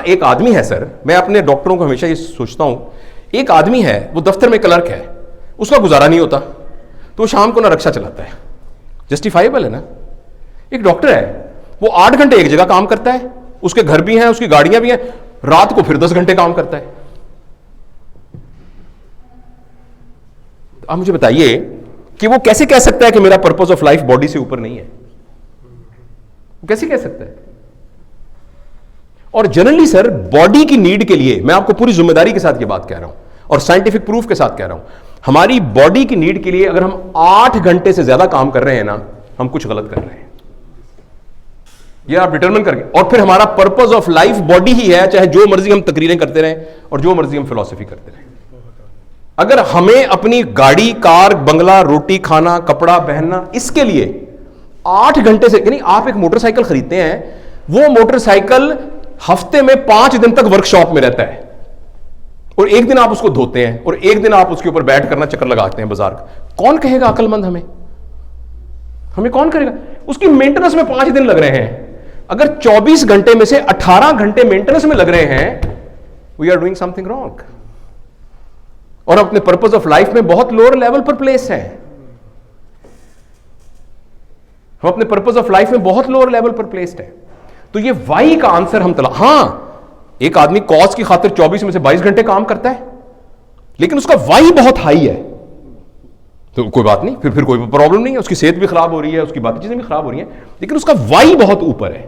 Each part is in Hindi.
एक आदमी है सर, मैं अपने डॉक्टरों को हमेशा ये सोचता हूं, एक आदमी है, वो दफ्तर में क्लर्क है, उसका गुजारा नहीं होता तो वो शाम को ना रक्षा चलाता है, जस्टिफाइबल है ना। एक डॉक्टर है, वो 8 घंटे एक जगह काम करता है, उसके घर भी हैं, उसकी गाड़ियां भी हैं, रात को फिर 10 घंटे काम करता है। आप मुझे बताइए कि वो कैसे कह सकता है कि मेरा पर्पस ऑफ लाइफ बॉडी से ऊपर नहीं है? वो कैसे कह सकता है? और जनरली सर, बॉडी की नीड के लिए, मैं आपको पूरी जिम्मेदारी के साथ ये बात कह रहा हूं और साइंटिफिक प्रूफ के साथ कह रहा हूं, हमारी बॉडी की नीड के लिए अगर हम 8 घंटे से ज्यादा काम कर रहे हैं ना, हम कुछ गलत कर रहे हैं। ये आप डिटरमिन करके, और फिर हमारा पर्पस ऑफ लाइफ बॉडी ही है, चाहे जो मर्जी हम तकरीरें करते रहें और जो मर्जी हम फिलॉसफी करते रहें। अगर हमें अपनी गाड़ी, कार, बंगला, रोटी खाना, कपड़ा पहनना, इसके लिए 8 घंटे से, यानी आप एक मोटरसाइकिल खरीदते हैं, वो मोटरसाइकिल हफ्ते में 5 दिन तक वर्कशॉप में रहता है और एक दिन आप उसको धोते हैं और एक दिन आप उसके ऊपर बैठ करना चक्कर लगाते हैं बाजार का। कौन कहेगा अक्लमंद? हमें कौन करेगा? उसकी मेंटेनेंस में 5 दिन लग रहे हैं। अगर 24 घंटे में से 18 घंटे मेंटेनेंस में लग रहे हैं, we are doing something wrong. और अपने पर्पस ऑफ लाइफ में बहुत लोअर लेवल पर प्लेस है। हम अपने पर्पस ऑफ लाइफ में बहुत लोअर लेवल पर प्लेस्ड है। तो ये वाई का आंसर हम हां, एक आदमी कॉज की खातिर 24 में से 22 घंटे काम करता है, लेकिन उसका वाई बहुत हाई है, तो कोई बात नहीं, फिर कोई प्रॉब्लम नहीं है, उसकी सेहत भी खराब हो रही है, उसकी बाकी चीजें भी खराब हो रही हैं, लेकिन उसका वाई बहुत ऊपर है।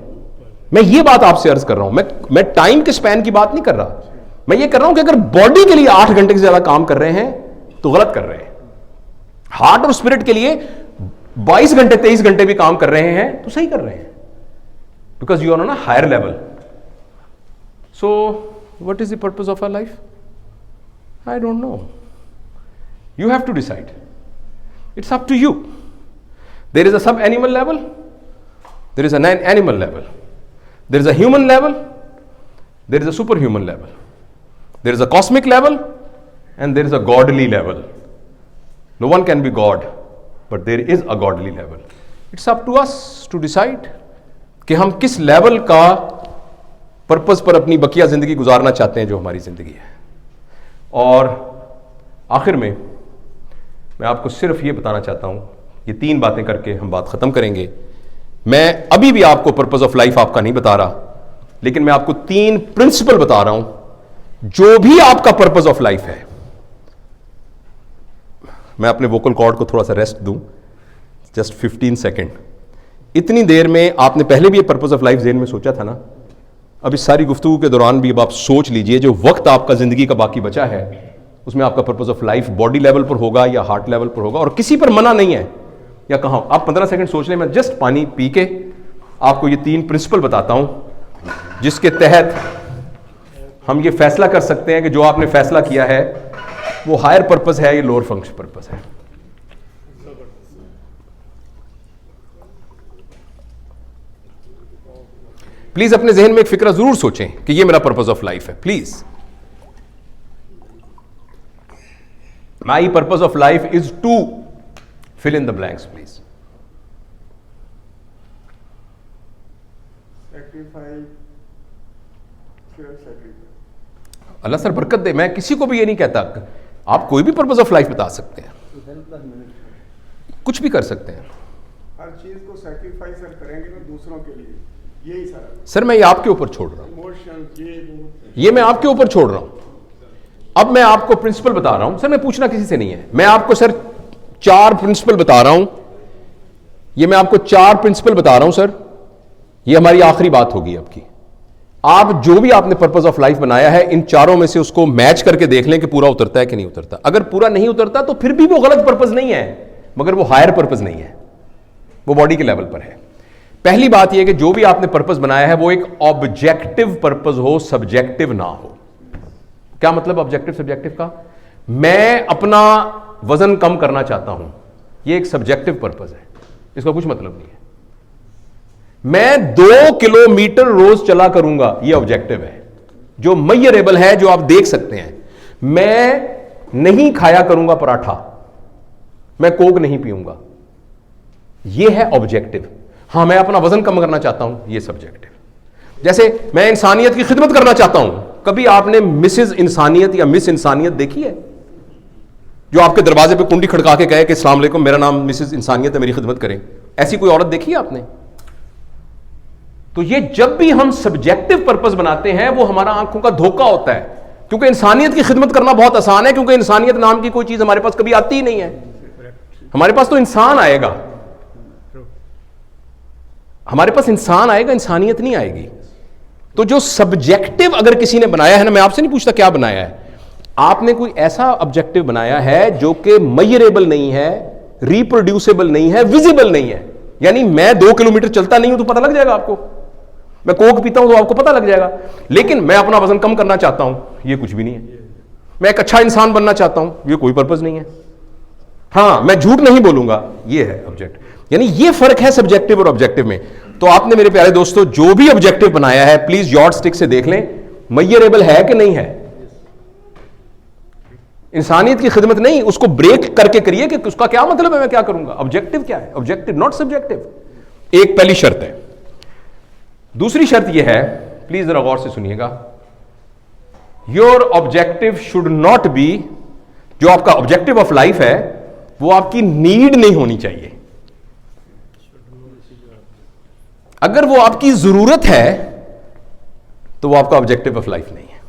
मैं ये बात आपसे अर्ज कर रहा हूं, मैं टाइम के स्पैन की बात नहीं कर रहा, मैं ये कर रहा हूं कि अगर बॉडी के लिए 8 घंटे से ज्यादा काम कर रहे हैं तो गलत कर रहे हैं। हार्ट और स्पिरिट के लिए 22 घंटे 23 घंटे भी काम कर रहे हैं तो सही कर रहे हैं, because you are on a higher level. So what is the purpose of our life? I don't know, you have to decide. It's up to you. There is a sub animal level, there is an animal level, there is a human level, there is a superhuman level, there is a cosmic level, and there is a godly level. No one can be God, but there is a godly level. It's up to us to decide कि हम किस लेवल का पर्पस पर अपनी बकिया जिंदगी गुजारना चाहते हैं, जो हमारी जिंदगी है। और आखिर में मैं आपको सिर्फ ये बताना चाहता हूं, ये 3 बातें करके हम बात खत्म करेंगे। मैं अभी भी आपको पर्पस ऑफ लाइफ आपका नहीं बता रहा, लेकिन मैं आपको 3 प्रिंसिपल बता रहा हूं जो भी आपका पर्पस ऑफ लाइफ है। मैं अपने वोकल कॉर्ड को थोड़ा सा रेस्ट दूं, जस्ट 15 सेकेंड। इतनी देर में आपने पहले भी ये पर्पस ऑफ लाइफ ज़हन में सोचा था ना, अब इस सारी गुफ्तगू के दौरान भी अब आप सोच लीजिए, जो वक्त आपका जिंदगी का बाकी बचा है उसमें आपका purpose of life body level पर होगा या हार्ट लेवल पर होगा, और किसी पर मना नहीं है या कहां। आप 15 सेकंड सोच लें, मैं जस्ट पानी पी के आपको ये 3 प्रिंसिपल बताता हूं जिसके तहत हम ये फैसला कर सकते हैं कि जो आपने फैसला किया है वो हायर पर्पस है या लोअर फंक्शन पर्पस है। प्लीज अपने जहन में एक फिक्रा जरूर सोचें कि ये मेरा पर्पस ऑफ लाइफ है। Please, my purpose of life is to fill in the blanks, please. Sacrifice, Allah sir बरकत दे। मैं किसी को भी ये नहीं कहता, आप कोई भी पर्पस ऑफ लाइफ बता सकते हैं, कुछ भी कर सकते हैं। हर चीज को सैक्रिफाइस करेंगे तो दूसरों के लिए, यही सारा। सर मैं ये आपके ऊपर छोड़ रहा हूं, इमोशन ये मैं आपके ऊपर छोड़ रहा हूं। अब मैं आपको प्रिंसिपल बता रहा हूं, सर मैं पूछना किसी से नहीं है, मैं आपको सर 4 प्रिंसिपल बता रहा हूं, ये मैं आपको 4 प्रिंसिपल बता रहा हूं सर, ये हमारी आखिरी बात होगी आपकी। आप जो भी आपने पर्पस ऑफ लाइफ बनाया है, इन चारों में से उसको मैच करके देख लें कि पूरा उतरता है कि नहीं उतरता। अगर पूरा नहीं उतरता तो फिर भी वो गलत पर्पस नहीं है, मगर वो हायर पर्पस नहीं है, वो बॉडी के लेवल पर है। पहली बात यह कि जो भी आपने पर्पस बनाया है वो एक ऑब्जेक्टिव पर्पस हो, सब्जेक्टिव ना हो। क्या मतलब ऑब्जेक्टिव सब्जेक्टिव का? मैं अपना वजन कम करना चाहता हूं, यह एक सब्जेक्टिव पर्पस है, इसका कुछ मतलब नहीं है। मैं 2 किलोमीटर रोज चला करूंगा, यह ऑब्जेक्टिव है, जो मेजरेबल है, जो आप देख सकते हैं। मैं नहीं खाया करूंगा पराठा, मैं कोक नहीं पीऊंगा, यह है ऑब्जेक्टिव। हां, मैं अपना वजन कम करना चाहता हूं, यह सब्जेक्टिव। जैसे मैं इंसानियत की खिदमत करना चाहता हूं, कभी आपने मिसेज इंसानियत या मिस इंसानियत देखी है जो आपके दरवाजे पे कुंडी खड़का के कहे कि अस्सलाम वालेकुम, मेरा नाम मिसेज इंसानियत है, मेरी खिदमत करें? ऐसी कोई औरत देखी है आपने? तो ये जब भी हम सब्जेक्टिव पर्पस बनाते हैं वो हमारा आंखों का धोखा होता है, क्योंकि इंसानियत की खिदमत करना बहुत आसान है, क्योंकि इंसानियत नाम की कोई चीज हमारे पास कभी आती ही नहीं है। हमारे पास तो इंसान आएगा, हमारे पास इंसान आएगा, इंसानियत नहीं आएगी। तो जो सब्जेक्टिव अगर किसी ने बनाया है ना, मैं आपसे नहीं पूछता क्या बनाया है, आपने कोई ऐसा ऑब्जेक्टिव बनाया है जो कि मेजरेबल नहीं है, रिप्रोड्यूसेबल नहीं है, विजिबल नहीं है। यानी मैं 2 किलोमीटर चलता नहीं हूं तो पता लग जाएगा आपको, मैं कोक पीता हूं तो आपको पता लग जाएगा, लेकिन मैं अपना वजन कम करना चाहता हूं, ये कुछ भी नहीं है। मैं एक अच्छा इंसान बनना चाहता हूं, ये कोई पर्पस नहीं है। हाँ, मैं झूठ नहीं बोलूंगा, ये है ऑब्जेक्ट। यानी ये फर्क है सब्जेक्टिव और ऑब्जेक्टिव में। तो आपने मेरे प्यारे दोस्तों जो भी ऑब्जेक्टिव बनाया है, प्लीज यॉर्डस्टिक से देख लें, मेजरेबल है कि नहीं है। इंसानियत की खिदमत नहीं, उसको ब्रेक करके करिए कि उसका क्या मतलब है, मैं क्या करूंगा। ऑब्जेक्टिव क्या है? Objective not subjective. एक पहली शर्त है। दूसरी शर्त यह है, प्लीज जरा गौर से सुनिएगा, your objective should not be, जो आपका ऑब्जेक्टिव ऑफ लाइफ है वो आपकी नीड नहीं होनी चाहिए। अगर वो आपकी जरूरत है तो वो आपका ऑब्जेक्टिव ऑफ लाइफ नहीं है।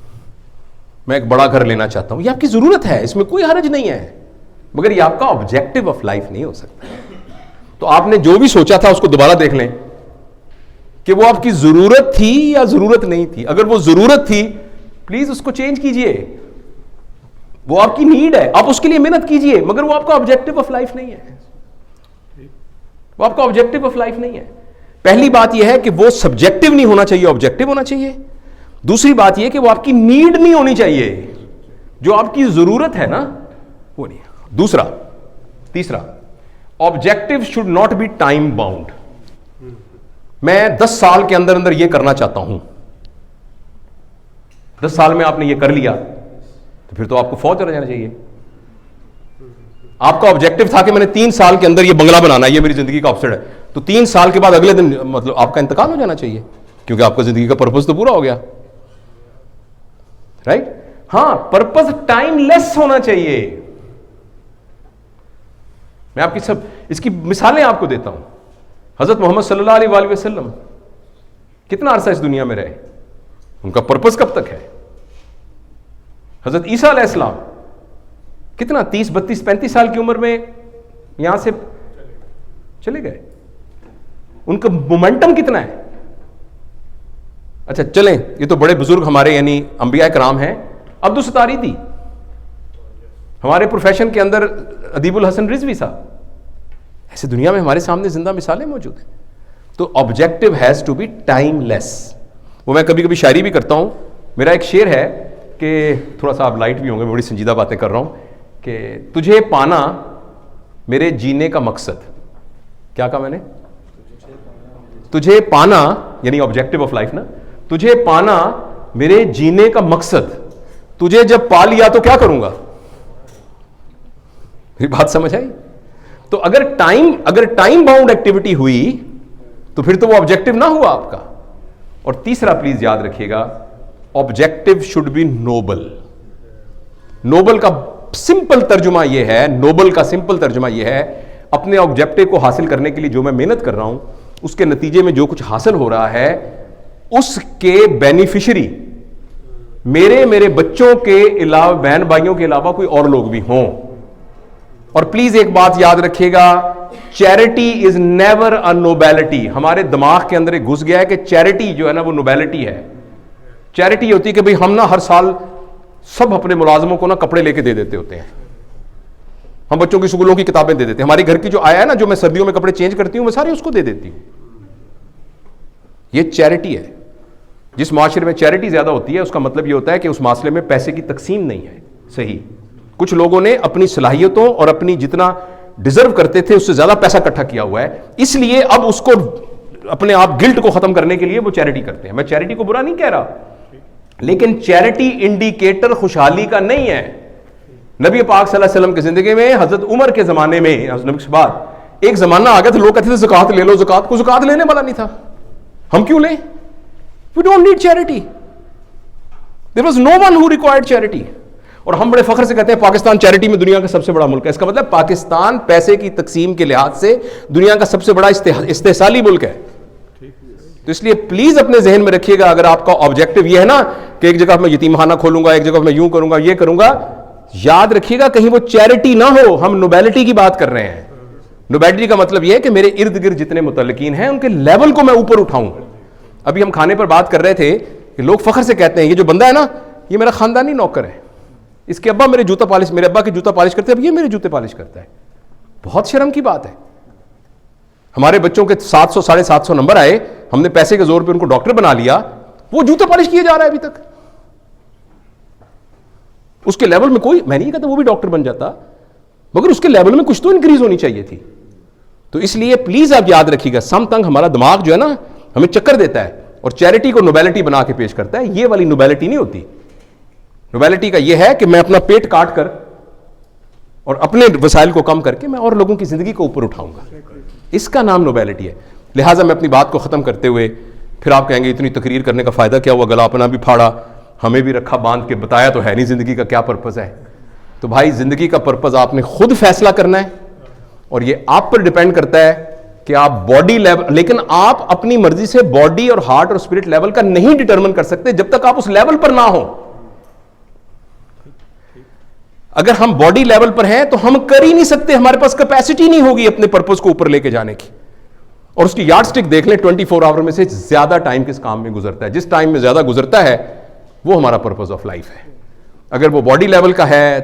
मैं एक बड़ा घर लेना चाहता हूं, ये आपकी जरूरत है, इसमें कोई हर्ज नहीं है, मगर ये आपका ऑब्जेक्टिव ऑफ लाइफ नहीं हो सकता। तो आपने जो भी सोचा था उसको दोबारा देख लें कि वो आपकी जरूरत थी या जरूरत नहीं थी। अगर वो जरूरत थी, प्लीज उसको चेंज कीजिए। वो आपकी नीड है, आप उसके लिए मेहनत कीजिए, मगर वो आपका ऑब्जेक्टिव ऑफ लाइफ नहीं है। वो आपका ऑब्जेक्टिव ऑफ लाइफ नहीं है। पहली बात यह है कि वो सब्जेक्टिव नहीं होना चाहिए, ऑब्जेक्टिव होना चाहिए। दूसरी बात यह कि वो आपकी नीड नहीं होनी चाहिए, जो आपकी जरूरत है ना वो नहीं। दूसरा, तीसरा, objective should not be time bound. मैं 10 साल के अंदर अंदर यह करना चाहता हूं, 10 साल में आपने यह कर लिया तो फिर तो आपको फौज चला जाना चाहिए। आपका ऑब्जेक्टिव था कि मैंने 3 साल के अंदर यह बंगला बनाना है, यह मेरी जिंदगी का ऑप्शन है, तो 3 साल के बाद अगले दिन मतलब आपका इंतकाल हो जाना चाहिए, क्योंकि आपका जिंदगी का पर्पस तो पूरा हो गया, राइट? हां, पर्पस टाइमलेस होना चाहिए। मैं आपकी सब इसकी मिसालें आपको देता हूं। हजरत मोहम्मद सल्लल्लाहु अलैहि वसल्लम कितना अरसा इस दुनिया में रहे, उनका पर्पस कब तक है? हजरत ईसा अलैहिस्सलाम कितना 30, 32, 35 साल की उम्र में यहां से चले गए, उनका मोमेंटम कितना है? अच्छा चलें, ये तो बड़े बुजुर्ग हमारे यानी अंबिया कराम हैं। अब्दुल सत्तारी थी हमारे प्रोफेशन के अंदर, अदीबुल हसन रिजवी साहब, ऐसे दुनिया में हमारे सामने जिंदा मिसालें मौजूद हैं। तो objective has to be timeless. वो मैं कभी कभी शायरी भी करता हूं। मेरा एक शेर है कि थोड़ा सा आप लाइट भी होंगे, बड़ी संजीदा बातें कर रहा हूं, कि तुझे पाना मेरे जीने का मकसद। क्या कहा मैंने? तुझे पाना यानी ऑब्जेक्टिव ऑफ लाइफ ना, तुझे पाना मेरे जीने का मकसद, तुझे जब पा लिया तो क्या करूंगा? मेरी बात समझ आई? तो अगर टाइम बाउंड एक्टिविटी हुई तो फिर तो वो ऑब्जेक्टिव ना हुआ आपका। और तीसरा प्लीज याद रखिएगा, objective should be noble. Noble का सिंपल तर्जुमा यह है, नोबल का सिंपल तर्जुमा यह है, अपने ऑब्जेक्टिव को हासिल करने के लिए जो मैं मेहनत कर रहा हूं, उसके नतीजे में जो कुछ हासिल हो रहा है, उसके बेनिफिशियरी मेरे बच्चों के अलावा, बहन भाइयों के अलावा कोई और लोग भी हों। और प्लीज एक बात याद रखिएगा, charity is never a nobility. हमारे दिमाग के अंदर एक घुस गया है कि चैरिटी जो है ना वो नोबेलिटी है। चैरिटी होती है कि भाई हम ना हर साल सब अपने मुलाजमों को ना कपड़े लेके दे देते होते हैं, हम बच्चों की स्कूलों की किताबें दे देते हैं, हमारी घर की जो आया है ना, जो मैं सर्दियों में कपड़े चेंज करती हूं, मैं सारे उसको दे देती हूं। ये चैरिटी है। जिस माशरे में चैरिटी ज्यादा होती है उसका मतलब ये होता है कि उस मासले में पैसे की तकसीम नहीं है सही। कुछ लोगों ने अपनी सलाहियतों और अपनी जितना डिजर्व करते थे उससे ज्यादा पैसा इकट्ठा किया हुआ है, इसलिए अब उसको अपने आप गिल्ट को खत्म करने के लिए वो चैरिटी करते हैं। मैं चैरिटी को बुरा नहीं कह रहा, लेकिन चैरिटी इंडिकेटर खुशहाली का नहीं है। नबी पाक सल्लल्लाहु अलैहि वसल्लम की जिंदगी में, हजरत उमर के जमाने में, नबी के बाद एक जमाना आ गया था, लोग कहते थे ज़कात ले लो, ज़कात को ज़कात लेने वाला नहीं था, हम क्यों लें? We don't need charity, there was no one who required charity. और हम बड़े फख्र से कहते हैं पाकिस्तान चैरिटी में दुनिया का सबसे बड़ा मुल्क है। इसका मतलब पाकिस्तान पैसे की तकसीम के लिहाज से दुनिया का सबसे बड़ा इस्तेहसाली मुल्क है। तो इसलिए प्लीज अपने जहन में रखिएगा, अगर आपका ऑब्जेक्टिव यह है ना कि एक जगह मैं यतीमखाना खोलूंगा, एक जगह मैं यूं करूंगा, ये करूंगा, याद रखिएगा कहीं वो चैरिटी ना हो। हम नोबेलिटी की बात कर रहे हैं। नोबेलिटी का मतलब यह है कि मेरे इर्द गिर्द जितने मुतल्लिकीन हैं उनके लेवल को मैं ऊपर उठाऊं। अभी हम खाने पर बात कर रहे थे कि लोग फख्र से कहते हैं ये जो बंदा है ना, ये मेरा खानदानी नौकर है, इसके अब्बा मेरे जूता पॉलिश, मेरे अब्बा की जूता पॉलिश करते हैं, अब ये मेरे जूते पॉलिश करता है। बहुत शर्म की बात है। हमारे बच्चों के 700 750 नंबर आए, हमने पैसे के जोर पे उनको डॉक्टर बना लिया, वो जूते पॉलिश किए जा रहा है अभी तक। उसके लेवल में कोई, मैं नहीं कहता वो भी डॉक्टर बन जाता, मगर उसके लेवल में कुछ तो इंक्रीज होनी चाहिए थी। तो इसलिए प्लीज आप याद रखिएगा, समतंग हमारा दिमाग जो है ना हमें चक्कर देता है और चैरिटी को नोबेलिटी बना के पेश करता है। ये वाली नोबेलिटी नहीं होती। नोबेलिटी का यह है कि मैं अपना पेट काट कर और अपने वसाइल को कम करके मैं और लोगों की जिंदगी को ऊपर उठाऊंगा, इसका नाम नोबेलिटी है। लिहाजा मैं अपनी बात को खत्म करते हुए, फिर आप कहेंगे इतनी तकरीर करने का फायदा क्या हुआ, गला अपना भी फाड़ा, हमें भी रखा बांध के, बताया तो है नहीं जिंदगी का क्या पर्पज है। तो भाई जिंदगी का पर्पज आपने खुद फैसला करना है और ये आप पर डिपेंड करता है कि आप बॉडी लेवल, लेकिन आप अपनी मर्जी से बॉडी और हार्ट और स्पिरिट लेवल का नहीं डिटरमिन कर सकते जब तक आप उस लेवल पर ना हो। अगर हम बॉडी लेवल पर हैं तो हम कर ही नहीं सकते, हमारे पास कैपेसिटी नहीं होगी अपने पर्पस को ऊपर लेके जाने की। और उसकी यार्ड स्टिक देख लें, 24 आवर में से ज्यादा टाइम किस काम में गुजरता है। जिस टाइम में ज्यादा गुजरता है वो हमारा पर्पस ऑफ लाइफ है। अगर वो बॉडी लेवल का है